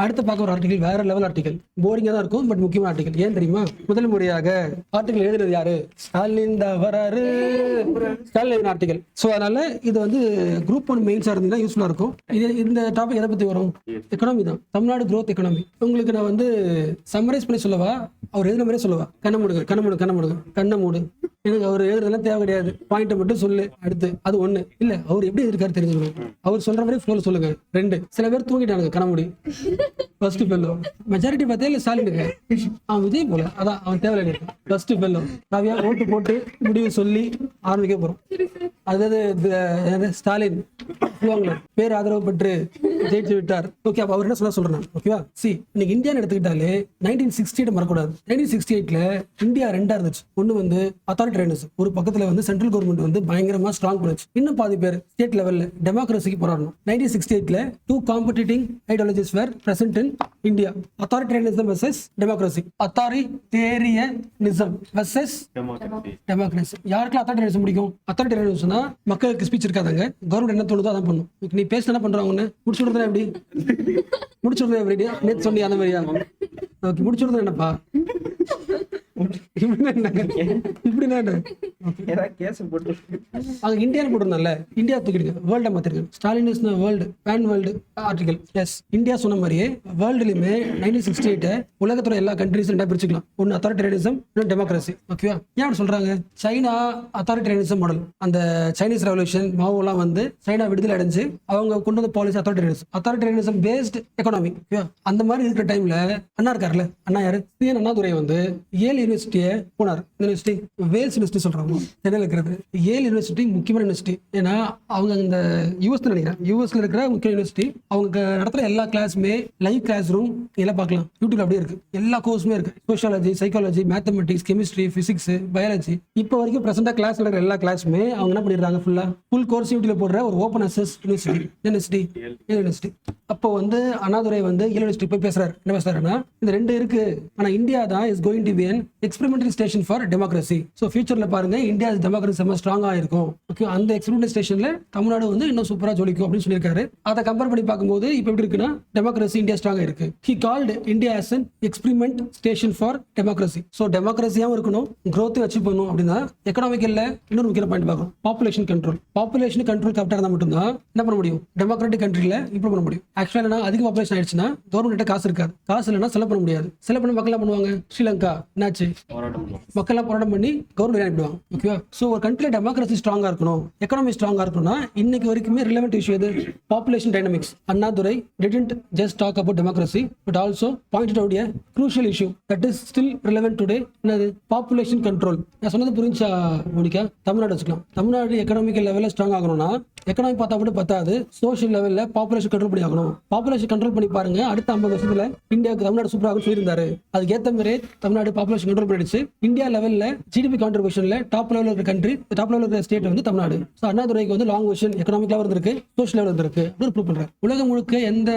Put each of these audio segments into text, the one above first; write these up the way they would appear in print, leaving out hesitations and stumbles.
அடுத்து பார்க்க ஒரு ஆர்டிகல் வேற லெவல் ஆர்டிகல், போரிங்கா தான் இருக்கும் பட் முக்கியமான ஆர்டிகல். ஏன் தெரியுமா? முதல் முறையாக ஆர்டிகல் எழுதுறது யாரு? ஸ்டாலின் தான் வராரு. ஸ்டாலின் ஆர்டிகல். ஸோ அதனால இது வந்து குரூப் 1 மெயின்ஸா இருந்தீங்கன்னா யூஸ்ஃபுல்லா இருக்கும். இது இந்த டாபிக் எதை பத்தி வரும்? எக்கனாமி தான். Tamil Nadu growth economy. உங்களுக்கு நான் வந்து சம்மரைஸ் பண்ணி சொல்லவா, அவர் எழுதின மாதிரியே சொல்லவா? கண்ண மூடு. எனக்கு அவர் எழுதுறதெல்லாம் தேவை கிடையாது, பாயிண்ட்டை மட்டும் சொல்லு. அடுத்து அது ஒண்ணு இல்ல, அவர் எப்படி இருக்காரு தெரிஞ்சுக்கணும். அவர் சொல்ற மாதிரி ஃப்ளோல சொல்லுங்க. 2 சில பேர் தூங்கிட்டானுங்க கண்ணமூடி. ஃபர்ஸ்ட் ஃபெல்லோ மெஜாரிட்டி பார்த்தே இல்லை ஸ்டாலினுக்கு. அவன் விஜய் போல, அதான் அவன் தேவையில்லை. ஃபர்ஸ்ட் ஃபெல்லோ காவியா ஓட்டு போட்டு முடிவு சொல்லி ஆரம்பிக்க போறோம். அதாவது ஸ்டாலின் பேர் ஆதரவு பெற்று ஜெயிச்சு விட்டார். ஓகே, அப்ப அவர் என்ன சொல்றேன் ஓகேவா? இன்னைக்கு இந்தியான்னு எடுத்துக்கிட்டாலே 1968 மறக்கூடாது. 1968ல இந்தியா 2ஆ இருந்துச்சு. ஒண்ணு வந்து அத்தாரிட்டேரியனிசம், ஒரு பக்கத்துல வந்து சென்ட்ரல் கவர்மெண்ட் வந்து பயங்கரமா ஸ்ட்ராங் பண்ணுச்சு. இன்னும் பாதி பேர் ஸ்டேட் லெவல்ல டெமோக்ரஸிக்கு போராடணும். 1968ல 2 competing ideologies were present in India. Authoritarianism versus democracy. Authoritarianism versus democracy. யாருக்கெல்லாம் அத்தாரிட்டேரியனிசம் பிடிக்கும்? அத்தாரிட்டேரியனிசம்னா மக்களுக்கு ஸ்பீச் இருக்காதாங்க, கவர்மெண்ட் என்ன தோணுதோ அதான் பண்ணும். நீ பேச என்ன பண்றாங்க முடிச்சு விடுறதா? எப்படி முடிச்சு விடுறது? எப்படியா நேற்று சொன்னி அந்த மாதிரியா? ஓகே, முடிச்சு விடுறது என்னப்பா? இந்தியான்னு போட்டிருந்தால, இந்தியா தூக்கிடுங்க, வேர்ல்ட மாத்திருக்கு. Stalin is world, ban world article. Yes, India சொன்ன மாதிரியே வேர்ல்டுலயுமே 1968 உலகத்தோட எல்லா கண்ட்ரீஸ் ரெண்டா பிரிச்சுக்கலாம். ஒன்னு அத்தாரிட்டேரியனிசம், இன்னொரு டெமோக்ரஸி. ஓகேவா? ஏன் அப்படி சொல்றாங்க? China authoritarianism model. அந்த சைனீஸ் ரெவல்யூஷன் மாவோலாம் வந்து சைனா விடுதலை அடைஞ்சு அவங்க கொண்டு வந்த பாலிசி அத்தாரிட்டேரியனிசம் பேஸ்ட் எக்கானமி. அந்த மாதிரி இருக்கிற டைம்ல அண்ணா இருக்காருல்ல, அண்ணா யாரு? சிஎன் அண்ணாதுரை வந்து ஏல் யூனிவர்சிட்டியை போனார். யூனிவர்சிட்டி வேல்ஸ் யூனிவர்சிட்டி சொல்றாங்க, சென்னையில் இருக்கிறது. ஏல் யூனிவர்சிட்டி முக்கியமான யூனிவர்சிட்டி. ஏன்னா அவங்க இந்த யூஎஸ் நினைக்கிறேன், யூஎஸ்ல இருக்கிற முக்கிய யூனிவர்சிட்டி. அவங்க நடத்துற எல்லா கிளாஸுமே லைவ் கிளாஸ் ரூம் எல்லாம் பார்க்கலாம், யூடியூப்ல அப்படியே இருக்கு. எல்லா கோர்ஸுமே இருக்கு. Sociology, psychology, mathematics, chemistry, physics, biology. இப்போ வரைக்கும் பிரசென்டா கிளாஸ் நடக்கிற எல்லா கிளாஸுமே அவங்க என்ன பண்ணிடுறாங்க, ஃபுல் கோர்ஸ் யூடியூப்ல போடுற ஒரு ஓப்பன் அக்சஸ் யூனிவர்சிட்டி. அப்போ வந்து அண்ணாதுரை வந்து யூனிவர்சிட்டி போய் பேசுறாரு. என்ன பேசுறாருன்னா, இந்த 2 இருக்கு, ஆனா இந்தியா தான் is going to be an experimental station for democracy. So ஃபியூச்சர்ல பாருங்க இந்தியா டெமோக்ரஸி ரொம்ப ஸ்ட்ராங்கா இருக்கும். ஓகே, அந்த எக்ஸ்பெரிமெண்டல் ஸ்டேஷன்ல தமிழ்நாடு வந்து இன்னும் சூப்பரா ஜொலிக்கும் அப்படின்னு சொல்லியிருக்காரு. அதை கம்பேர் பண்ணி பார்க்கும்போது இப்போ எப்படி இருக்குன்னா, டெமோக்ரஸி இந்தியா ஸ்ட்ராங்கா இருக்கு. He called India as an experiment station for democracy. So டெமோக்ரஸியாவும் இருக்கணும், growth வச்சு போகணும். அப்படின்னா எக்கனாமிக்கல்ல இன்னொரு முக்கிய பாயிண்ட் பார்க்கணும், பாப்புலேஷன் கண்ட்ரோல். பாப்புலேஷன் கண்ட்ரோல் கரெக்டா இருந்தா மட்டும்தான் என்ன பண்ண முடியும், டெமோக்ராட்டிக் கண்ட்ரில இம்ப்ரூவ் பண்ண முடியும். ஆக்சுவலா அதிக பாப்புலேஷன் ஆயிடுச்சுன்னா கவர்மெண்ட் காசு இருக்காது, காசு இல்லைன்னா செலவு பண்ண முடியாது. செலவு பண்ண மக்கள் பண்ணுவாங்க. ஸ்ரீலங்கா என்னாச்சு, மக்கள் போராட்டம் பண்ணி கவர்மெண்ட் ஆகிடுவாங்க. ஓகேவா? சோ ஒரு கண்ட்ரில டெமோக்ரஸி ஸ்ட்ராங்கா இருக்கணும், எக்கனாமி ஸ்ட்ராங்கா இருக்கணும்னா இன்னைக்கு வரைக்குமே ரிலவென்ட் இஷ்யூ எது? Population dynamics. Annadurai didn't just talk about democracy but also pointed out a crucial issue that is still relevant today. என்னது? Population control. நான் சொன்னது புரிஞ்சா மோனிகா? தமிழ்நாடு வச்சுக்கலாம். தமிழ்நாடு எக்கனாமிக்கல் லெவலில் ஸ்ட்ராங் ஆகணும்னா எக்கனாமி பார்த்தா மட்டும் பத்தாது, சோஷியல் லெவலில் பாப்புலேஷன் கண்ட்ரோல் பண்ணி ஆகணும். பாப்புலேஷன் கண்ட்ரோல் பண்ணி பாருங்க, அடுத்த 50 வருஷத்துல இந்தியாவுக்கு தமிழ்நாடு சூப்பராக சொல்லியிருந்தாரு. அதுக்கு ஏற்ற மாதிரி தமிழ்நாடு பாப்புலேஷன் கண்ட்ரோல் பண்ணிடுச்சு. இந்தியா லெவலில் ஜிடிபி கான்ட்ரிபியூஷன்ல டாப் லெவலில் இருக்கிற கண்ட்ரி, டாப் லெவலில் இருக்கிற ஸ்டேட் வந்து தமிழ்நாடு. ஸோ அண்ணாதுரைக்கு வந்து லாங் விஷன் எக்கனாமிக் லெவல் இருக்கு, சோஷியல் லெவல் இருந்திருக்கு அப்படின்னு ப்ரூவ் பண்றாரு. உலகம் முழுக்க எந்த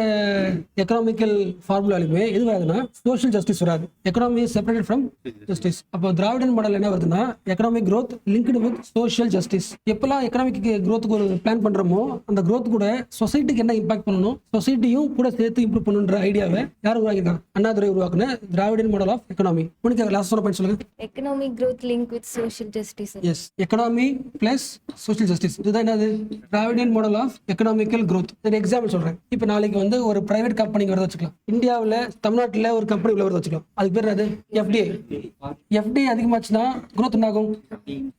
எக்கனாமிக்கல் ஃபார்முலாலுமே எது வராதுன்னா சோஷியல் ஜஸ்டிஸ் வராது. Economy separated from justice. அப்போ திராவிடன் மாடல் என்ன வருதுன்னா, economic growth linked with social justice. எப்பெல்லாம் எக்கனாமிக் growthக்கு ஒரு பிளான் பண்றோமோ அந்த growth கூட சொசைட்டிக்கு என்ன இம்பாக்ட் பண்ணணும், சொசைட்டியும் கூட சேர்த்து இம்ப்ரூவ் பண்ணுன்ற ஐடியாவை யார் உருவாக்கிருக்காங்க? அண்ணாதுரை உருவாக்குன திராவிடன் மாடல் ஆஃப் எக்கனாமி. உனக்கு லாஸ்ட் சொன்ன பாயிண்ட் சொல்லுங்க. Economic growth linked with social justice. Yes, economy plus social justice. இதுதான் என்னது? Dravidian model of economical growth. ஒரு எக்ஸாம்பிள் சொல்றேன். இப்போ நாளைக்கு வந்து ஒரு பிரைவேட் கம்பெனி வரத வச்சுக்கலாம். இந்தியாவில் தமிழ்நாட்டில் ஒரு கம்பெனி உள்ள வரத வச்சுக்கலாம். அதுக்கு பேர் என்னது? எஃப்டிஐ. எஃப்டிஐ அதிகமாச்சுன்னா growth என்ன ஆகும்?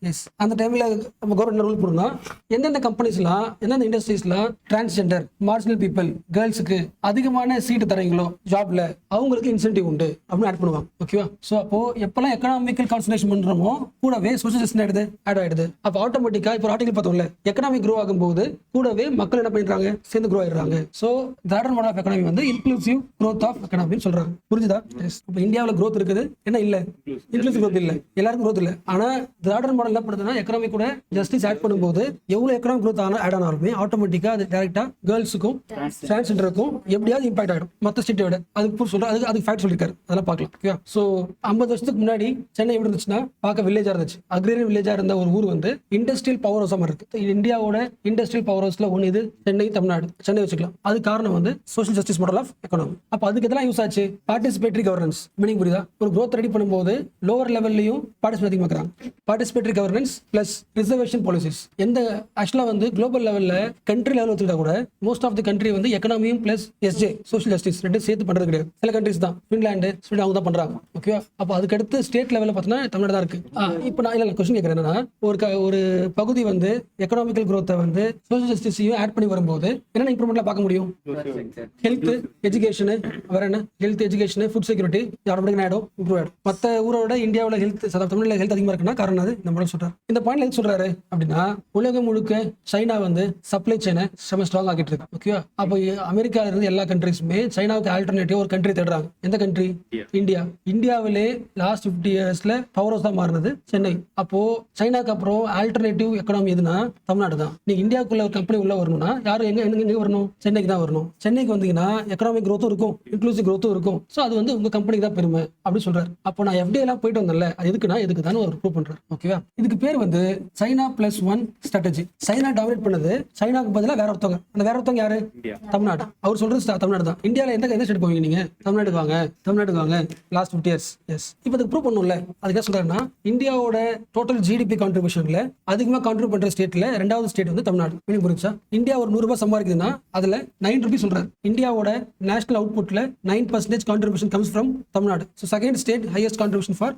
எஸ், அந்த டைம்ல நம்ம கவர்மெண்ட் ரூல் போடணும்னா எந்தெந்த கம்பெனிஸ்லாம், எந்தெந்த இண்டஸ்ட்ரீஸ்லாம் டிரான்ஸ்ஜெண்டர், மார்ஜினல் பீப்பிள், கேர்ள்ஸுக்கு அதிகமான சீட்டு தரீங்களோ ஜாப்ல அவங்களுக்கு இன்சென்டிவ் உண்டு அப்படின்னு ஆட் பண்ணுவாங்க. ஓகேவா? ஸோ அப்போ எப்பெல்லாம் எக்கனாமிக்கல் கான்சன்ட்ரேஷன் பண்றோமோ கூடவே சோஷியல் ஜஸ்டிஸ் ஆட் ஆயிடுது. அப்போ ஆட்டோமேட்டிக்கா இப்போ ஆர்டிகல் பார்த்தோம்ல, எக்கனாமி க்ரோ ஆகும்போது கூடவே மக்கள் என்ன பண்ணிடுறாங்க, சேர்ந்து க்ரோ ஆயிடுறாங்க. So Dravidian model of economy வந்து இன்க்ளூசிவ் growth ஆஃப் எக்கனாமின்னு சொல்றாங்க. புரிஞ்சுதா? இப்போ இந்தியாவில் growth இருக்குது, என்ன இல்ல? இன்க்ளூசிவ் growth இல்ல, எல்லாருக்கும் growth இல்ல. ஆனா திராவிடன் மாடல் என்ன பண்ணுதுன்னா எக்கனாமி கூட ஜஸ்டிஸ் ஆட் பண்ணும்போது எவ்வளவு எக்கனாமிக் growth ஆட் ஆனாலுமே ஆட்டோமேட்டிக்கா அது டைரக்டா கேர்ள்ஸுக்கும் கமாண்ட் சென்டர் இருக்கும், எப்படியாவது இம்பாக்ட் ஆகிடும் மற்ற ஸ்டேட்டை விட. அதுக்கு சொல்கிறேன், அதுக்கு ஃபேக்ட் சொல்லியிருக்காரு, அதெல்லாம் பார்க்கலாம். ஓகே, ஸோ 50 வருஷத்துக்கு முன்னாடி சென்னை எப்படி இருந்துச்சுன்னா பார்க்க வில்லேஜாக இருந்துச்சு. அக்ரேரியன் வில்லேஜாக இருந்த ஒரு ஊர் வந்து இண்டஸ்ட்ரியல் பவர் ஹவுஸாக இருக்கு. இந்தியாவோட இண்டஸ்ட்ரியல் பவர் ஹவுஸ்ல ஒன்று இது சென்னை, தமிழ்நாடு. சென்னை வச்சுக்கலாம். அது காரணம் வந்து social justice model of economy. அப்போ அதுக்கு எதெல்லாம் யூஸ் ஆச்சு? Participatory governance. மீனிங் புரியுதா? ஒரு growth ரெடி பண்ணும்போது லோவர் லெவல்லையும் பார்ட்டிசிபேட் அதிகமாக்குறாங்க. Participatory governance plus reservation policies. எந்த ஆக்சுவலாக வந்து குளோபல் லெவலில் கண்ட்ரி லெவல் வச்சுக்கிட்டா கூட மோஸ்ட் ஆஃப் தி கண்ட்ரி வந்து எக்கனாமியும் பிளஸ் எஸ்ஜே சோஷியல் ஜஸ்டிஸ் ரெண்டும் சேர்த்து பண்றது கிடையாது. சில கண்ட்ரிஸ் தான், ஃபின்லாண்டு, ஸ்வீடன் அவங்க தான் பண்றாங்க. ஓகே, அப்போ அதுக்கடுத்து ஸ்டேட் லெவலில் பார்த்தீங்கன்னா தமிழ்நாடு தான் இருக்கு. இப்போ நான் இல்லை கொஸ்டின் கேட்குறேன் என்னன்னா, ஒரு பகுதி வந்து எக்கனாமிக்கல் growth-ஐ வந்து சோஷியல் ஜஸ்டிஸையும் ஆட் பண்ணி வரும்போது என்னென்ன இம்ப்ரூவ்மெண்ட்லாம் பார்க்க முடியும்? ஹெல்த், எஜுகேஷன், வேற என்ன? Health, education, food security automatic ஆகிடும், இம்ப்ரூவ் ஆகிடும். மற்ற ஊரோட இந்தியாவில் ஹெல்த், தமிழ்நாட்டில் ஹெல்த் அதிகமாக இருக்குன்னா காரணம் அது நம்ம சொல்றாரு. இந்த பாயிண்ட்ல எது சொல்றாரு அப்படின்னா, உலகம் முழுக்க சைனா வந்து சப்ளை செயினை செம ஸ்ட்ராங் ஆகிட்டு இருக்கு. ஓகே, அப்போ அமெரிக்கால இருந்து எல்லா கண்ட்ரிஸுமே சைனாவுக்கு ஆல்டர்னேட்டிவ் ஒரு கண்ட்ரி தேடுறாங்க. எந்த கண்ட்ரி? இந்தியா. இந்தியாவிலே லாஸ்ட் 50 இயர்ஸ்ல பவர் ஹவுஸ் தான் மாறினது சென்னை. அப்போ சைனாக்கு அப்புறம் ஆல்டர்னேட்டிவ் எக்கனாமி எதுனா தமிழ்நாடு தான். நீங்க இந்தியாவுக்குள்ள ஒரு கம்பெனி உள்ள வரணும்னா யாரும் எங்க வரணும்? சென்னைக்கு தான் வரணும். சென்னைக்கு வந்தீங்கன்னா எக்கனாமிக் growth இருக்கும், இன்க்ளூசிவ் growth இருக்கும். ஸோ அது வந்து உங்க கம்பெனிக்கு தான் பெருமை அப்படின்னு சொல்றாரு. அப்போ நான் FDI எல்லாம் போயிட்டு வந்தேன்ல, அது எதுக்கு தான் ஒரு ப்ரூவ் பண்றாரு. ஓகேவா? இதுக்கு பேர் வந்து சைனா +1 ஸ்ட்ராட்டஜி. சைனா டாமினேட் பண்ணது, சைனாக்கு பதிலாக வேற ஒருத்தவங்க. அந்த வேற ஒருத்தவங்க யாரு? தமிழ்நாடு. அவர் சொல்றது தமிழ்நாடு தான். இந்தியாவில் எந்த ஸ்டேட் போவீங்க நீங்க? தமிழ்நாடுக்கு வாங்க. Last 50 years. எஸ், இப்போ அதுக்கு ப்ரூவ் பண்ணணும்ல. அதுக்கு என்ன சொல்றாருன்னா, இந்தியாவோட டோட்டல் ஜிடிபி கான்ட்ரிபியூஷன்ல அதிகமாக கான்ட்ரிபியூட் பண்ற ஸ்டேட்ல 2வது ஸ்டேட் வந்து தமிழ்நாடு. மீனிங் புரிஞ்சா? இந்தியா ஒரு 100 ரூபாய் சம்பாதிக்குதுன்னா அதுல 9 ரூபீஸ் சொல்றாரு. இந்தியாவோட நேஷனல் அவுட்புட்ல 9% contribution comes from Tamil Nadu. So second state highest contribution for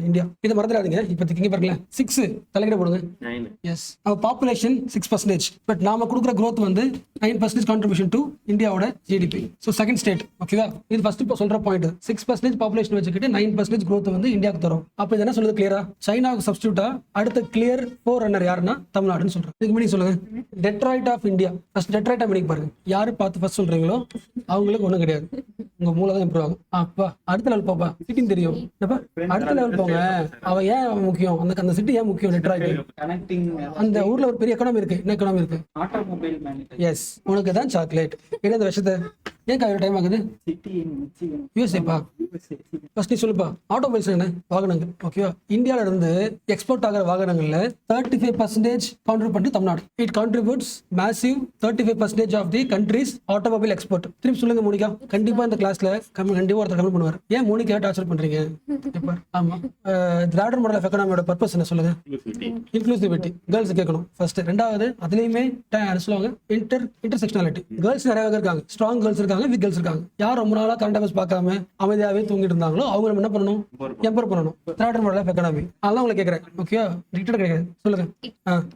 India. இதை மறந்துடாதீங்க. இப்போதைக்கு இங்க பாருங்களேன், 6 தலைக்கிட போடுங்க. எஸ், அவர் பாப்புலேஷன் 6%, பட் நாம கொடுக்குற growth வந்து 9% கான்ட்ரிபியூஷன் டு இந்தியாவோட ஜிடிபி. So second state. ஓகேவா? இது ஃபர்ஸ்ட் இப்போ சொல்ற பாயிண்ட். 6% பாப்புலேஷன் வச்சுக்கிட்டு 9% growth வந்து இந்தியாவுக்கு தரும். அப்போ இது என்ன சொல்லுது கிளியரா? சைனாவுக்கு சப்ஸ்டியூட்டா அடுத்த கிளியர் 4 ரன்னர் யாருன்னா தமிழ்நாடுன்னு சொல்றேன். இதுக்கு முன்னாடி சொல்லுங்க, Detroit of India. First Detroit meaning பாருங்க. யாரு பார்த்து ஃபர்ஸ்ட் சொல்றீங்களோ அவங்களுக்கு ஒன்றும் கிடையாது. உங்க மூளை தான் இம்ப்ரூவ் ஆகும். அப்பா அடுத்த லெவல் போப்பா, சிட்டின்னு தெரியும். அடுத்த லெவல் போங்க. அவன் ஏன் முக்கியம்? அந்த சிட்டி ஏன் முக்கியம்? டெட்ராய்ட் அந்த ஊர்ல ஒரு பெரிய எக்கனாமி இருக்கு. என்ன எக்கனாமி இருக்கு? ஆட்டோமொபைல். எஸ், உனக்கு தான் சாக்லேட். என்ன இந்த விஷயத்த ஏன் காவிரி டைம் ஆகுது? யூஎஸ்ஏப்பா. ஃபர்ஸ்ட் நீ சொல்லுப்பா, ஆட்டோமொபைல்ஸ் என்ன? வாகனங்கள். ஓகேவா? இந்தியாவில இருந்து எக்ஸ்போர்ட் ஆகிற வாகனங்கள்ல 35% கான்ட்ரிபியூட் பண்ணி Tamil Nadu. It contributes massive 35% of the country's automobile export. திருப்பி சொல்லுங்க மோனிகா. கண்டிப்பா இந்த கிளாஸ்ல கண்டிப்பா ஒருத்தர் கமெண்ட் பண்ணுவார். ஏன் மோனிகா டார்ச்சர் பண்றீங்க? ஆமா, திராவிடர் மாடல் ஆஃப் எக்கனாமியோட பர்பஸ் என்ன சொல்லுங்க? இன்க்ளூசிவிட்டி. கேர்ள்ஸ் கேட்கணும் ஃபர்ஸ்ட். ரெண்டாவது அதுலயுமே சொல்லுவாங்க இன்டர்செக்ஷனாலிட்டி. கேர்ள்ஸ் நிறைய பேர் இருக்காங்க. ஸ்ட்ராங் கேர்ள்ஸ் இருக்காங்க, வீக் கேர்ள்ஸ் இருக்காங்க. யார் ரொம்ப நாளா கரண்ட் அஃபேர்ஸ் பார்க்காம அமைதியாவே தூங்கிட்டு இருந்தாங்களோ அவங்க நம்ம என்ன பண்ணணும்? எம்பர் பண்ணணும். திராவிடர் மாடல் ஆஃப் எக்கனாமி. அதான் உங்களுக்கு கேட்கறேன். ஓகே, டிக்டேட் கிடையாது. சொல்லுங்க.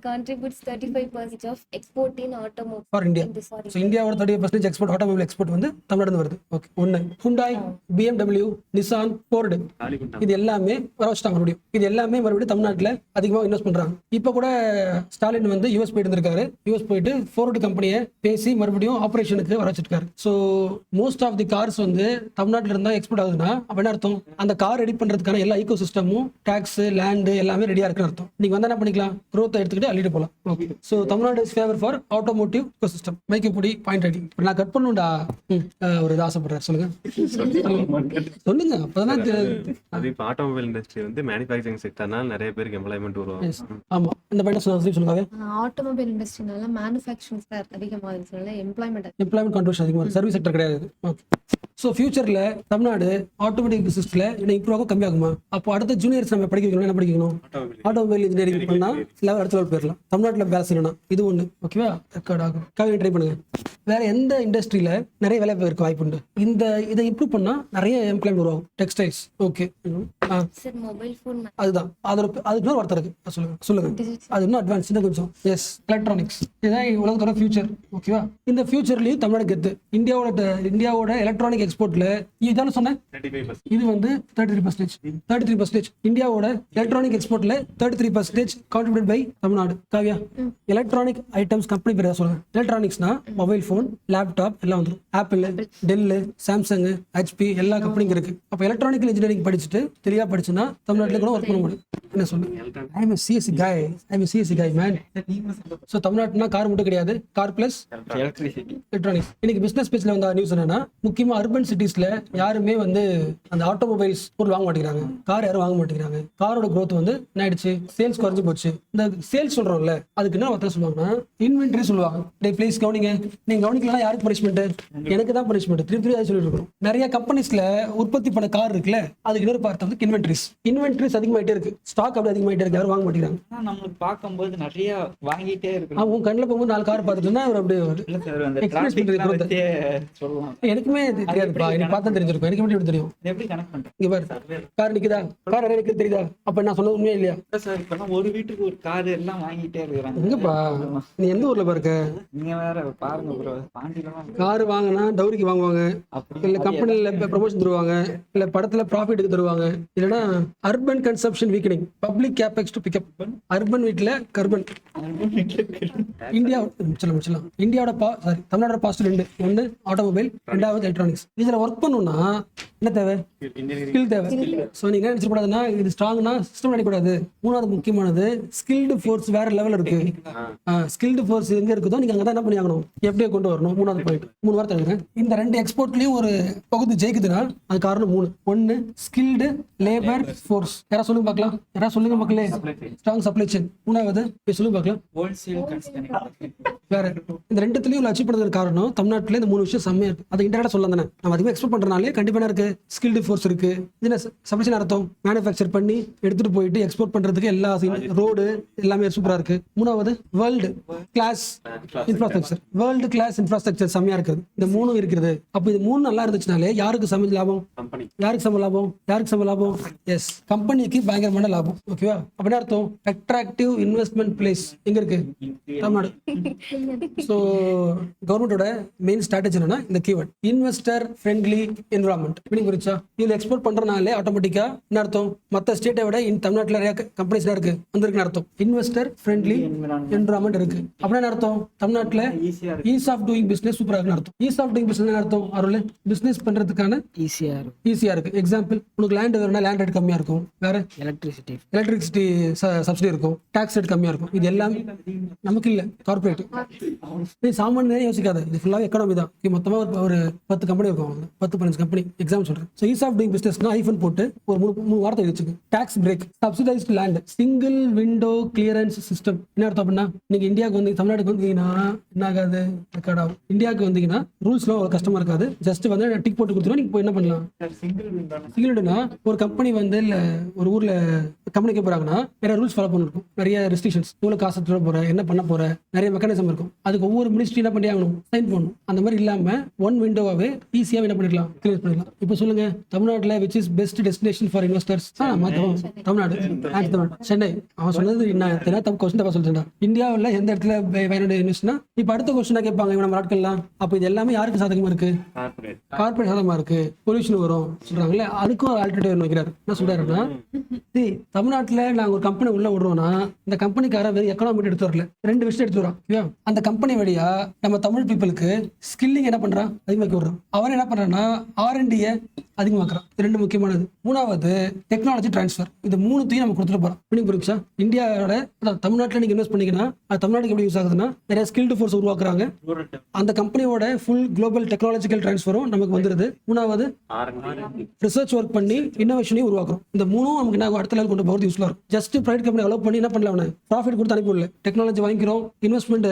contributes 35% of export in automobile for India. So இந்தியாவோட 30% எக்ஸ்போர்ட், ஆட்டோமொபைல் எக்ஸ்போர்ட் வந்து தமிழ்நாடு வருது. ஓகே, ஒன்று. ஹுண்டாய், BMW, நிசான், ஃபோர்டு, இது எல்லாமே வர வச்சுட்டாங்க மறுபடியும். இது எல்லாமே மறுபடியும் தமிழ்நாட்டில் அதிகமாக இன்வெஸ்ட் பண்றாங்க. இப்போ கூட ஸ்டாலின் வந்து யூஎஸ் போயிட்டு இருந்திருக்காரு. யூஎஸ் போயிட்டு ஃபோர்டு கம்பெனியை பேசி மறுபடியும் ஆபரேஷனுக்கு வர வச்சிருக்காரு. So most of the cars வந்து தமிழ்நாட்டில் இருந்தால் எக்ஸ்போர்ட் ஆகுதுன்னா அப்ப என்ன அர்த்தம்? அந்த கார் ரெடி பண்றதுக்கான எல்லா ஈகோ சிஸ்டமும், டாக்ஸ், லேண்ட் எல்லாமே ரெடியா இருக்குன்னு அர்த்தம். நீங்க வந்து என்ன பண்ணிக்கலாம்? growth எடுத்துக்கிட்டு அள்ளிட்டு போகலாம். Okay, so Tamil Nadu is favour for automotive ecosystem. மைக்கு பொடி பாயிண்ட் அடி. நான் கட் பண்ணுண்டா. ஒரு இது ஆசைப்படுறேன். சொல்லுங்க. சொல்லுங்க. அப்பதான் அது இப்போ ஆட்டோமொபைல் இண்டஸ்ட்ரி வந்து மேனுஃபேக்சரிங் செக்டர்னால நிறைய பேருக்கு எம்ப்ளாய்மெண்ட் உருவாகும். ஆமா, இந்த பாயிண்ட் சொல்லுங்க. ஆட்டோமொபைல் இண்டஸ்ட்ரினால மேனுஃபேக்சரிங் அதிகமாகுதுனால எம்ப்ளாய்மெண்ட் கான்ட்ரிபியூஷன் அதிகமாக இருக்கு. சர்வீஸ் செக்டர் கிடையாது. ஓகே, ஸோ ஃபியூச்சர்ல தமிழ்நாடு ஆட்டோமேட்டிக் சிஸ்டம்ல இன்னும் இம்ப்ரூவ் ஆகும், கம்மியாகுமா? அப்போ அடுத்த ஜூனியர்ஸ் நம்ம படிக்க வைக்கணும். என்ன படிக்கணும்? ஆட்டோமொபைல் இன்ஜினியரிங் பண்ணா லெவல் அடுத்த லெவல் போயிடலாம். தமிழ்நாட்டில் வேலை செய்யணும். இது ஒன்று. ஓகேவா? ரெக்கார்ட் ஆகும். கவிதை ட்ரை பண்ணுங்க. வேற எந்த இண்டஸ்ட்ரியில நிறைய வேலை இருக்க வாய்ப்பு உண்டு? இதை இம்ப்ரூவ் பண்ணா நிறைய எம்ப்ளாய்மெண்ட் உருவாகும். Textiles. Okay, sir mobile phone. அதுதான். அதுக்கு இன்னொரு வார்த்தை இருக்கு. சொல்லுங்க. அது இன்னும் அட்வான்ஸ் கொஞ்சம். Yes, electronics. இதுதான் உலகத்தோட ஃபியூச்சர். ஓகேவா? இந்த ஃபியூச்சர்லயும் தமிழ்நாடு கெத்து. இந்தியாவோட எலக்ட்ரானிக் எக்ஸ்போர்ட்ல இதான சொன்னேன். இது வந்து 33%. இந்தியாவோட எலக்ட்ரானிக் எக்ஸ்போர்ட்ல 33% contributed by Tamil Nadu. Kavya, electronic items company பேர் சொல்லுங்க. எலக்ட்ரானிக்ஸ்னா மொபைல் ஃபோன், ஐஃபோன், லேப்டாப் எல்லாம் வந்துடும். ஆப்பிள், டெல்லு, சாம்சங், ஹெச்பி எல்லா கம்பெனிங்க இருக்கு. அப்போ எலக்ட்ரானிக்கல் இன்ஜினியரிங் படிச்சுட்டு தெளிவா படிச்சுன்னா தமிழ்நாட்டில் கூட ஒர்க் பண்ண முடியும். என்ன சொல்லு, I am CSC guy man. So தமிழ்நாட்டுனா கார் மட்டும் கிடையாது, கார் பிளஸ் எலக்ட்ரானிக்ஸ். இன்னைக்கு பிசினஸ் பேஜ்ல வந்த நியூஸ் என்னன்னா, முக்கியமா அர்பன் சிட்டிஸ்ல யாருமே வந்து அந்த ஆட்டோமொபைல்ஸ் பொருள் வாங்க மாட்டேங்கிறாங்க, கார் யாரும் வாங்க மாட்டேங்கிறாங்க. காரோட growth வந்து என்ன ஆயிடுச்சு, சேல்ஸ் குறைஞ்சு போச்சு. இந்த சேல்ஸ் சொல்றோம்ல, அதுக்கு என்ன வார்த்தை சொல்லுவாங்கன்னா இன்வென்டரி சொல்லுவாங்க. டே ப்ளீஸ் கவனிங்க, நீங்க கவனிக்கலாம் யாருக்கு பனிஷ்மெண்ட், எனக்கு தான் பனிஷ்மெண்ட். திருப்பி அதை சொல்லிட்டு இருக்கணும். நிறைய கம்பெனிஸ்ல உற்பத்தி பண்ண கார் இருக்குல்ல, அதுக்கு இன்னொரு பார்த்து வந்து இன்வென்டரிஸ் அதிகமாயிட்டே இருக்கு, ஸ்டாக் அப்படி அதிகமாயிட்டே இருக்கு, யாரும் வாங்க மாட்டேங்கிறாங்க. நம்மளுக்கு பார்க்கும்போது நிறைய வாங்கிட்டே இருக்கு. உன் கண்ணில் போகும்போது 4 கார் பார்த்துட்டுன்னா அவர் அப்படியே எக்ஸ்பிரஸ் பண்றது சொல்லுவாங்க. எனக்குமே தெரியாதுப்பா, எனக்கு பார்த்தா தெரிஞ்சிருக்கும். எனக்கு எப்படி தெரியும்? எப்படி கனெக்ட் பண்றேன்? இங்க பாரு, கார் நிக்குதா, கார் நிறைய நிக்குது தெரியுதா? அப்ப நான் சொன்னது உண்மையா இல்லையா? சார் இப்ப ஒரு வீட்டுக்கு ஒரு கார் எல்லாம் வாங்கிட்டே இருக்கிறாங்க. எங்கப்பா நீ எந்த ஊர்ல பாருக்க? நீங்க வேற பாருங்க ப்ரோ, பாண்டிலாம் கார் வாங்கினா டவுரிக்கு வாங்குவாங்க, இல்ல கம்பெனில ப்ரமோஷன் தருவாங்க, இல்ல படத்துல ப்ராஃபிட்டுக்கு தருவாங்க, இல்லைன்னா urban consumption weakening, public capex to pickup. Urban வீட்ல கர்பன். இந்தியா முடிச்சலாம். இந்தியாவோட தமிழ்நாடோட பாசிட்டிவ் 2. ஒன்னு ஆட்டோமொபைல், 2வது எலக்ட்ரானிக்ஸ். இதுல ஒர்க் பண்ணணும்னா என்ன தேவை? ஸ்கில் தேவை. ஸோ நீங்க என்ன நினைச்சக்கூடாதுன்னா இது ஸ்ட்ராங்னா சிஸ்டம் நினைக்கக்கூடாது. 3வது முக்கியமானது ஸ்கில்டு ஃபோர்ஸ் வேற லெவல் இருக்கு. ஸ்கில்டு ஃபோர்ஸ் எங்க இருக்குதோ நீங்க அங்கதான் என்ன பண்ணி ஆகணும், எப்படியே கொண்டு வரணும். 3வது பாயிண்ட். 3 வார்த்தை எழுதுறேன். இந்த 2 எக்ஸ்போர்ட்லயும் ஒரு பகுதி ஜெயிக்குதுன்னா அது காரணம் 3. ஒன்னு ஸ்கில்டு லேபர் ஃபோர்ஸ். யாரா சொல்லுங்க பார்க்கலாம், யாரா சொல்லுங்க மக்களே. Strong supply chain. 3வது சொல்லுங்க பார்க்கலாம் ஹோல்சேல் கன்சல்டிங். வேற இந்த 2த்துலயும் அச்சீவ் பண்றதுக்கு காரணம் தமிழ்நாட்டுல இந்த 3 விஷயம் செம்மையா இருக்கு. அது இன்டர்நெட் சொல்லலாம் தானே, நம்ம அதிகமாக எக்ஸ்போர்ட் பண்றதுனாலே கண்டிப்பா என்ன இருக்கு, ஸ்கில்டு ஃபோர்ஸ் இருக்கு. இது சப்ளை செயின் அர்த்தம் மேனுஃபேக்சர் பண்ணி எடுத்துட்டு போயிட்டு எக்ஸ்போர்ட் பண்றதுக்கு எல்லா ரோடு எல்லாமே சூப்பரா இருக்கு. 3வது world class infrastructure. World class infrastructure செம்மையா இருக்குது. இந்த 3 இருக்கிறது. அப்ப இது 3 நல்லா இருந்துச்சுனாலே யாருக்கு சம லாபம்? யாருக்கு சம லாபம்? யாருக்கு சம லாபம்? எஸ், கம்பெனிக்கு பயங்கரமான லாபம். ஓகேவா? அப்படின்னா அர்த்தம் அட்ராக்டிவ் இன்வெஸ்ட்மெண்ட் பிளேஸ் எங்க இருக்கு? தமிழ்நாடு. ஸோ கவர்மெண்டோட மெயின் ஸ்ட்ராட்டஜி என்னன்னா இந்த keyword investor friendly environment. Meaning புரிச்சா? இதுல எக்ஸ்போர்ட் பண்றதுனாலே ஆட்டோமேட்டிக்கா என்ன அர்த்தம், மற்ற ஸ்டேட்டை விட தமிழ்நாட்டில் நிறைய கம்பெனிஸ் இருக்கு வந்திருக்குன்னு அர்த்தம். இன்வெஸ்டர் ஃப்ரெண்ட்லி என்விரான்மெண்ட் இருக்கு. அப்படின்னா அர்த்தம் தமிழ்நாட்டில் ஈஸ் ஆஃப் டூயிங் பிசினஸ் சூப்பரா இருக்குன்னு அர்த்தம். ஈஸ் ஆஃப் டூயிங் பிசினஸ் அர்த்தம் அவரோட பிசினஸ் பண்றதுக்கான ஈஸியா இருக்கு. எக்ஸாம்பிள், உனக்கு லேண்ட் வேணும்னா லேண்ட் ரேட் கம்மியா இருக்கும், வேற எலக்ட்ரிசிட்டி சப்சிடி இருக்கும், டாக்ஸ் ரேட் கம்மியா இருக்கும். இது எல்லாமே நமக்கு இல்ல, கார்பரேட். நீ சாமானிய யோசிக்காத, இது ஃபுல்லாவே எக்கானமி தான். மொத்தமா ஒரு 10 கம்பெனி இருக்கும், 10-15 கம்பெனி. எக்ஸாம்பிள் சொல்றேன். ஸோ ஈஸ் ஆஃப் டூயிங் பிசினஸ்னா ஐஃபோன் போட்டு ஒரு 3 வார்த்தை வச்சுக்கு. Tax break, subsidised land, single window clearance system. என்ன அர்த்தம் அப்படின்னா, நீங்க இந்தியாவுக்கு வந்து தமிழ்நாட்டுக்கு வந்தீங்கன்னா என்ன ஆகாது, ரெக்கார்ட் ஆகும். இந்தியாவுக்கு வந்தீங்கன்னா ரூல்ஸ்லாம் ஒரு கஷ்டமா இருக்காது. ஜஸ்ட் வந்து டிக் போட்டு கொடுத்துருவோம், நீங்க போய் என்ன பண்ணலாம். சிங்கிள் விண்டோனா ஒரு கம்பெனி வந்து இல்ல ஒரு ஊர்ல கம்பெனிக்கு போறாங்கன்னா நிறைய ரூல்ஸ் ஃபாலோ பண்ணிருக்கும், நிறைய ரெஸ்ட்ரிக்ஷன்ஸ், இவ்வளவு காசு தர போற, என்ன பண்ண போற, நிறைய மெக்கானிசம் இருக்கும். அதுக்கு ஒவ்வொரு மினிஸ்ட்ரி என்ன பண்ணி ஆகணும், சைன் பண்ணணும். அந்த மாதிரி இல்லாம ஒன் விண்டோவாவே ஈஸியா என்ன பண்ணிடலாம், கிளியர் பண்ணிடலாம். இப்போ சொல்லுங்க, தமிழ்நாட்டுல which is best destination for investors? Tamil Nadu, Chennai. அவன் சொன்னது தப்பு கொஸ்டின் தப்பா சொல்லிட்டா. இந்தியாவில் எந்த இடத்துல வேணும் இன்வெஸ்ட்னா, இப்ப அடுத்த கொஸ்டினா கேட்பாங்க நம்ம நாட்கள்லாம். அப்ப இது எல்லாமே யாருக்கு சாதகமா இருக்கு? கார்பரேட் சாதகமா இருக்கு. பொல்யூஷன் வரும் சொல்றாங்களே, அதுக்கும் ஆல்டர்னேட்டிவ் வைக்கிறார். என்ன சொல்றாருன்னா, தமிழ்நாட்டுல நாங்க ஒரு கம்பெனி உள்ள விடுறோம்னா இந்த கம்பெனிக்கார வெறும் எக்கனாமிக் எடுத்து வரல, 2 விஷயம் எடுத்து வரோம். அந்த கம்பெனி வழியா நம்ம தமிழ் பீப்புளுக்கு ஸ்கில்லிங் என்ன பண்றான், அதிகமாக்கி விடுறோம். அவன் என்ன பண்றான்னா R&D அதிகமாக்குறான். 2 முக்கியமானது. 3வது டெக்னாலஜி டிரான்ஸ்ஃபர். இது 3த்தையும் நம்ம கொடுத்துட்டு போறோம். புரியுச்சா? இந்தியாவோட தமிழ்நாட்டில் நீங்க இன்வெஸ்ட் பண்ணீங்கன்னா அது தமிழ்நாட்டுக்கு எப்படி யூஸ் ஆகுதுன்னா, நிறைய ஸ்கில்டு ஃபோர்ஸ் உருவாக்குறாங்க. அந்த கம்பெனியோட ஃபுல் குளோபல் டெக்னாலஜிக்கல் டிரான்ஸ்ஃபரும் நமக்கு வந்துருது. 3வது ரிசர்ச் ஒர்க் பண்ணி இன்னோவேஷனையும் உருவாக்குறோம். இந்த 3ம் நமக்கு என்ன அடுத்த லெவல் கொண்டு போகிறது யூஸ்ஃபுல்லாக இருக்கும். ஜஸ்ட் பிரைவேட் கம்பெனி அலோவ் பண்ணி என்ன பண்ணலாம், ப்ராஃபிட் கொடுத்து அனுப்பிவிடல. டெக்னாலஜி வாங்கிக்கிறோம், இன்வெஸ்ட்மெண்ட்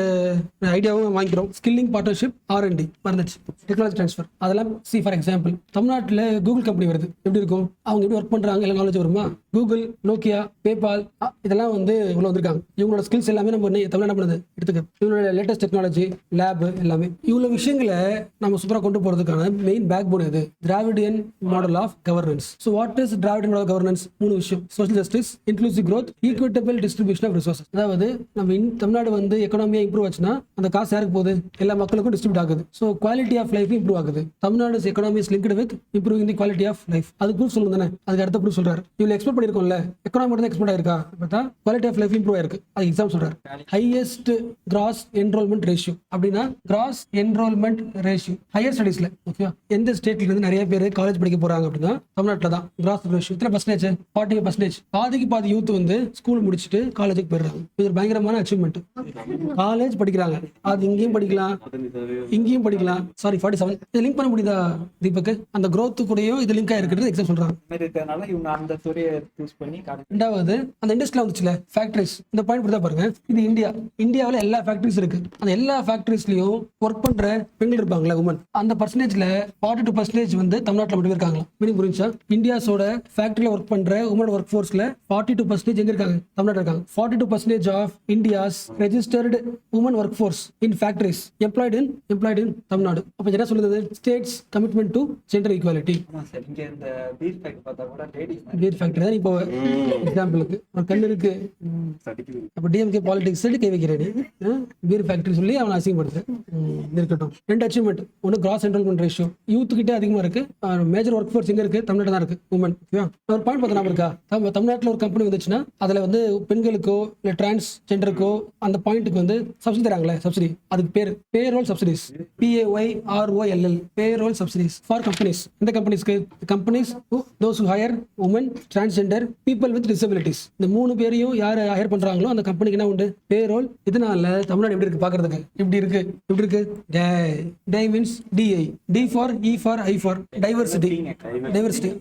ஐடியாவும் வாங்கிக்கிறோம், ஸ்கில்லிங் பார்ட்னர்ஷிப், R&D மறந்துச்சு, டெக்னாலஜி டிரான்ஸ்ஃபர். அதெல்லாம் ஃபார் எக்ஸாம்பிள் தமிழ்நாட்டில் கூகுள் கம்பெனி வருது, எப்படி இருக்கும், அவங்க எப்படி ஒர்க் பண்றாங்க எல்லாம் நாலேஜ் வருமா? கூகுள், நோக்கியா, பேபால் இதெல்லாம் வந்து இவ்வளவு வந்திருக்காங்க. இவங்களோட ஸ்கில்ஸ் எல்லாமே நம்ம தமிழ் என்ன பண்ணுது எடுத்துக்க. இவங்களோட லேட்டஸ்ட் டெக்னாலஜி, லேப் எல்லாமே இவ்வளவு விஷயங்களை நம்ம சூப்பரா கொண்டு போறதுக்கான மெயின் பேக் போன் இது Dravidian model of governance. So what is Dravidian model governance? 3 விஷயம்: social justice, inclusive growth, equitable distribution of resources. அதாவது நம்ம தமிழ்நாடு வந்து எக்கனாமியா இம்ப்ரூவ் ஆச்சுன்னா அந்த காசு யாருக்கு போகுது, எல்லா மக்களுக்கும் டிஸ்ட்ரிபியூட் ஆகுது. So quality of life improve ஆகுது. Tamil Nadu economy is linked with improving the quality of life. அது ப்ரூஃப் சொல்லுங்க தானே, அதுக்கு அடுத்த ப்ரூஃப் சொல்றாரு. இவ்வளவு எக்ஸ்பெக்ட் பண்ணிருக்கோம்ல, எக்கனாமி மட்டும் எக்ஸ்பெக்ட் ஆயிருக்கா பார்த்தா குவாலிட்டி ஆஃப் லைஃப் இம்ப்ரூவ் ஆயிருக்கு. அது எக்ஸாம் சொல்றாரு. ஹையஸ்ட் கிராஸ் என்ரோல்மெண்ட் ரேஷியோ அப்படின்னா கிராஸ் என்ரோல்மெண்ட் ரேஷியோ ஹையர் ஸ்டடீஸ்ல ஓகே எந்த ஸ்டேட்ல இருந்து நிறைய பேர் காலேஜ் படிக்க போறாங்க அப்படின்னா தமிழ்நாட்டில் தான். கிராஸ் ரேஷியோ எத்தனை பர்சன்டேஜ்? 40%. பாதிக்கு பாதி யூத் வந்து ஸ்கூல் முடிச்சுட்டு காலேஜுக்கு போயிடுறாங்க. இது ஒரு பயங்கரமான அச்சீவ்மெண்ட். காலேஜ் படிக்கிறாங்க, அது இங்கேயும் படிக்கலாம் இங்கேயும் படிக்கலாம். சாரி 47. இதை லிங்க் பண்ண முடியுதா தீபக்? அந்த growth கூடயும் இது லிங்க் ஆயிருக்கிறது எக்ஸாம் சொல்றாங்க. இருக்கிறதுனால இவங்க அந்த துறையை சூஸ் பண்ணி ரெண்டாவது அந்த இண்டஸ்ட்ரியில வந்துச்சுல ஃபேக்டரிஸ், இந்த பாயிண்ட் புரிதா பாருங்க. இது இந்தியாவில் எல்லா ஃபேக்டரிஸ் இருக்கு. அந்த எல்லா ஃபேக்டரிஸ்லயும் ஒர்க் பண்ற பெண்கள் இருப்பாங்களா உமன், அந்த பர்சன்டேஜ்ல 42% வந்து தமிழ்நாட்டில் மட்டும் இருக்காங்களா. மீனிங் புரிஞ்சா இந்தியாஸோட ஃபேக்டரியில ஒர்க் பண்ற உமன் ஒர்க் ஃபோர்ஸ்ல 42% எங்க இருக்காங்க? தமிழ்நாட்டில் இருக்காங்க. 42% of India's registered women work force in factories employed in Tamil Nadu. அப்ப என்ன சொல்லுது? State's commitment to gender equality. ஆமா சார். இங்க இந்த பீர் ஃபேக்டரி பார்த்தா கூட லேடிஸ் பீர் ஃபேக்டரி தான் இப்போ எக்ஸாம்பிளுக்கு ஒரு கண்ணு இருக்கு. அப்ப டிஎம்கே பாலிடிக்ஸ் கை வைக்கிறேன். பீர் ஃபேக்டரி சொல்லி அவனை அசிங்கப்படுத்து இருக்கட்டும். 2 அச்சீவ்மெண்ட். ஒன்று கிராஸ் என்ரோல்மெண்ட் ரேஷியோ யூத் கிட்டே அதிகமா இருக்கு. மேஜர் ஒர்க் ஃபோர்ஸ் எங்க இருக்கு? தமிழ்நாடு தான் இருக்கு. உமன் ஒரு பாயிண்ட் பார்த்தா இருக்கா? தமிழ்நாட்டில் ஒரு கம்பெனி வந்துச்சுன்னா அதுல வந்து பெண்களுக்கோ இல்லை டிரான்ஸ் ஜெண்டருக்கோ அந்த பாயிண்ட்டுக்கு வந்து சப்சிடி தராங்களே, சப்சிடி, அதுக்கு பேர் payroll subsidies. PAYROLL payroll subsidies for companies. இந்த கம்பெனிஸ்க்கு companies those who hire women, transgender, people with disabilities. இந்த 3 பேரையும் யார் ஹையர் பண்றாங்களோ அந்த கம்பெனிக்கு என்ன உண்டு? பேரோல். இதனால தமிழ்நாடு எப்படி இருக்கு பாக்குறதுக்கு? இப்படி இருக்கு. DEI means DI, D for E for I for diversity.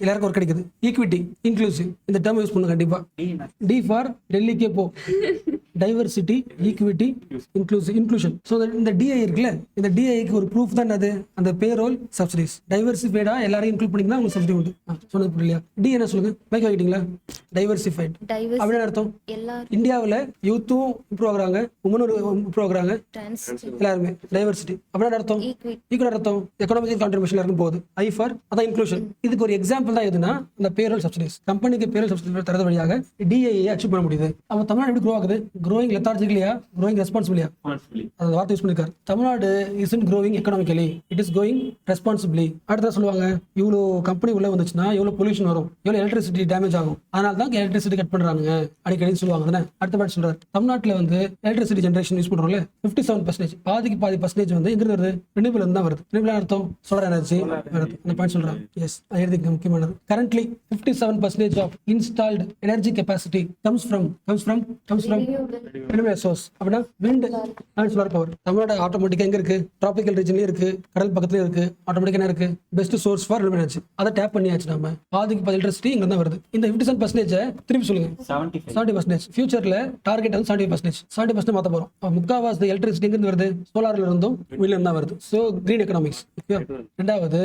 எல்லாருக்கும் ஒர்க் கிடைக்குது. ஈக்விட்டி, இன்க்ளூசிவ், இந்த டேர்ம் யூஸ் பண்ணுங்க கண்டிப்பா. D for டெல்லிக்கே போ. Diversity, equity, inclusion. ஸோ இந்த DI இருக்குல்ல, இந்த DIக்கு ஒரு ப்ரூஃப் தான் அது அந்த பேரோல் சப்சிடிஸ். டைவர்சிஃபைடா எல்லாரையும் இன்க்ளூட் பண்ணிங்கன்னா உங்களுக்கு சப்சிடி உண்டு. சொன்னது புரியலையா? டி என்ன சொல்லுங்க? மைக் வாங்கிட்டீங்களா? டைவர்சிஃபைட் அப்படின்னு அர்த்தம். இந்தியாவில் யூத்தும் இம்ப்ரூவ் ஆகுறாங்க, உமனும் இம்ப்ரூவ் ஆகுறாங்க, எல்லாருமே டைவர்சிட்டி அப்படின்னு அர்த்தம். ஈக்குவல் அர்த்தம். எக்கனாமிக் கான்ட்ரிபியூஷன் எல்லாருக்கும் போகுது. ஐ ஃபார் அதான் இன்க்ளூஷன். இதுக்கு ஒரு எக்ஸாம்பிள் தான் எதுனா அந்த பேரோல் சப்சிடிஸ். கம்பெனிக்கு பேரோல் சப்சிடி தரது வழியாக DIஐ அச்சீவ் பண்ண முடியுது. அவன் தமிழ்நாடு எப்படி க்ரோ ஆகுது? growing lethargically-யா, growing responsibly-யா? அந்த வார்த்தை யூஸ் பண்ணிருக்காரு. Tamil Nadu isn't growing economically, it is growing responsibly. அடுத்த சொல்லுவாங்க இவ்வளோ கம்பெனி உள்ள வந்துச்சுன்னா எவ்வளோ பொல்யூஷன் வரும், எவ்வளோ எலக்ட்ரிசிட்டி டேமேஜ் ஆகும், அதனால தான் எலக்ட்ரிசிட்டி கட் பண்றாங்க அடிக்கடி சொல்லுவாங்க தானே. அடுத்த பாட்டு சொல்றாரு தமிழ்நாட்டில் வந்து எலக்ட்ரிசிட்டி ஜென்ரேஷன் யூஸ் பண்றோம்ல 57%, பாதிக்கு பாதி பர்சன்டேஜ் வந்து எங்க வருது? ரினியூவல் இருந்து தான் வருது. ரினியூவல் அர்த்தம் சோலார் எனர்ஜி வருது. அந்த பாயிண்ட் சொல்றேன். எஸ், அது எழுதிக்க முக்கியமானது. Currently 57% of installed energy capacity comes from renewable source. அப்படின்னா wind and solar power. Tamil Nadu ஆட்டோமேட்டிக்கா எங்க இருக்கு? டிராபிக்கல் ரீஜன்லயே இருக்கு, கடல் பக்கத்துலயே இருக்கு. ஆட்டோமேட்டிக்கா என்ன இருக்கு? Best source for renewable energy. அதை டேப் பண்ணியாச்சு நம்ம. பாதிக்கு பாதி எலக்ட்ரிசிட்டி இங்க தான் வருது. இந்த 57% திருப்பி சொல்லுங்க. 70%. ஃபியூச்சர்ல டார்கெட் வந்து 70% மாத்த போறோம். முக்காவாசி எலக்ட்ரிசிட்டி எங்க இருந்து வருது? சோலார்ல இருந்தும் விண்ல இருந்து தான் வருது. So green economics. ரெண்டாவது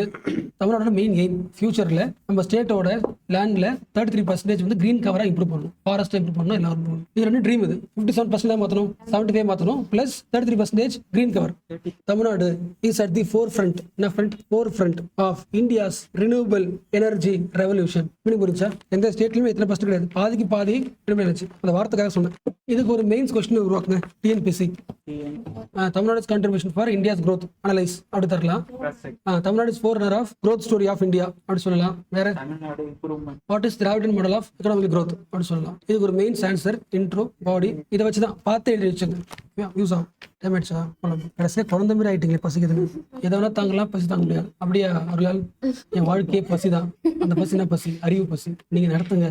தமிழ்நாடோட மெயின் எய்ம் ஃபியூச்சர்ல நம்ம ஸ்டேட்டோட லேண்ட்ல 33% வந்து கிரீன் கவரா இம்ப்ரூவ் பண்ணணும், ஃபாரஸ்ட் இம்ப்ரூவ் பண்ணணும், எல்லாரும். இது ரெண்டு ட்ரீம். இது 57% மாத்தணும், 75 மாத்தணும், plus 33% green cover. Tamil Nadu is at the forefront of India's renewable energy revolution. புரிஞ்சா? எந்த ஸ்டேட்லயுமே இத்தனை பர்சன்ட் கிடையாது, பாதிக்கு பாதி ரினியூவபிள் எனர்ஜி. அந்த வார்த்தைக்காக சொன்னேன். இதுக்கு ஒரு மெயின்ஸ் கொஸ்டின் உருவாக்குங்க. TNPSC Tamil Nadu contribution for India's growth analyse அப்படி தரலாம். Tamil Nadu is forerunner of growth story of India அப்படி சொல்லலாம். வேற what is Dravidian model of economic growth அப்படி சொல்லலாம். இதுக்கு ஒரு மெயின்ஸ் ஆன்சர், இன்ட்ரோ, பாடி, இதை வச்சுதான் பார்த்து எழுதி வச்சுங்க. யூஸ் ஆகும். டேமேஜா கடைசியா குழந்தை மாதிரி ஆயிட்டீங்களே, பசிக்குதுன்னு. எதை வேணா தாங்கலாம், பசி தாங்க முடியாது. அப்படியா அவர்களால்? என் வாழ்க்கையே பசி தான். அந்த பசினா பசி, அறிவு பசி. நீங்க நடத்துங்க.